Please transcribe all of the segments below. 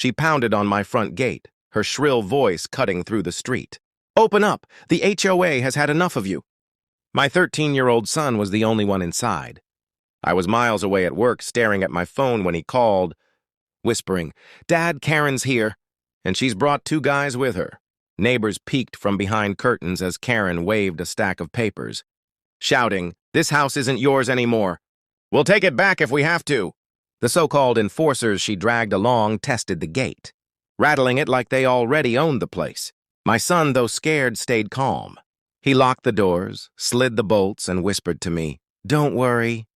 She pounded on my front gate, her shrill voice cutting through the street. "Open up! The HOA has had enough of you!" My 13-year-old son was the only one inside. I was miles away at work staring at my phone when he called, whispering, "Dad, Karen's here, and she's brought 2 guys with her." Neighbors peeked from behind curtains as Karen waved a stack of papers, shouting, "This house isn't yours anymore. We'll take it back if we have to." The so-called enforcers she dragged along tested the gate, rattling it like they already owned the place. My son, though scared, stayed calm. He locked the doors, slid the bolts, and whispered to me, "Don't worry,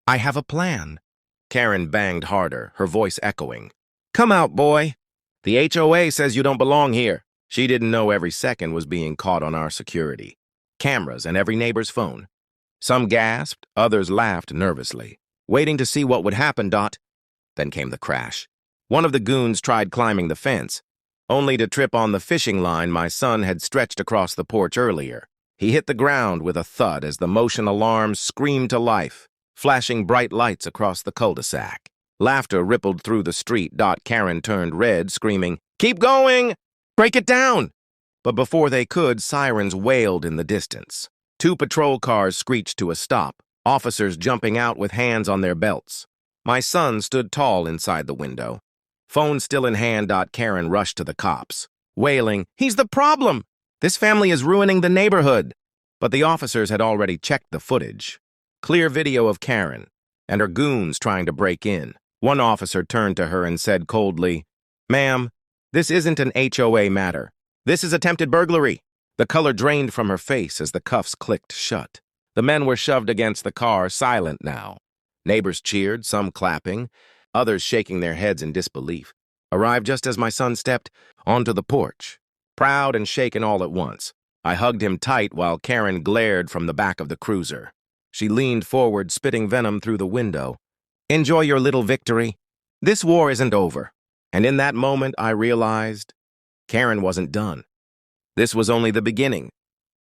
I have a plan." Karen banged harder, her voice echoing. "Come out, boy. The HOA says you don't belong here." She didn't know every second was being caught on our security. Cameras and every neighbor's phone. Some gasped, others laughed nervously, waiting to see what would happen. Then came the crash. One of the goons tried climbing the fence, only to trip on the fishing line my son had stretched across the porch earlier. He hit the ground with a thud as the motion alarm screamed to life, flashing bright lights across the cul-de-sac. Laughter rippled through the street. Karen turned red, screaming, "Keep going! Break it down!" But before they could, sirens wailed in the distance. 2 patrol cars screeched to a stop, officers jumping out with hands on their belts. My son stood tall inside the window. Phone still in hand. Karen rushed to the cops, wailing, "He's the problem! This family is ruining the neighborhood!" But the officers had already checked the footage. Clear video of Karen and her goons trying to break in. One officer turned to her and said coldly, "Ma'am, this isn't an HOA matter. This is attempted burglary." The color drained from her face as the cuffs clicked shut. The men were shoved against the car, silent now. Neighbors cheered, some clapping, others shaking their heads in disbelief. Arrived just as my son stepped onto the porch, proud and shaken all at once. I hugged him tight while Karen glared from the back of the cruiser. She leaned forward, spitting venom through the window. "Enjoy your little victory. This war isn't over." And in that moment, I realized Karen wasn't done. This was only the beginning.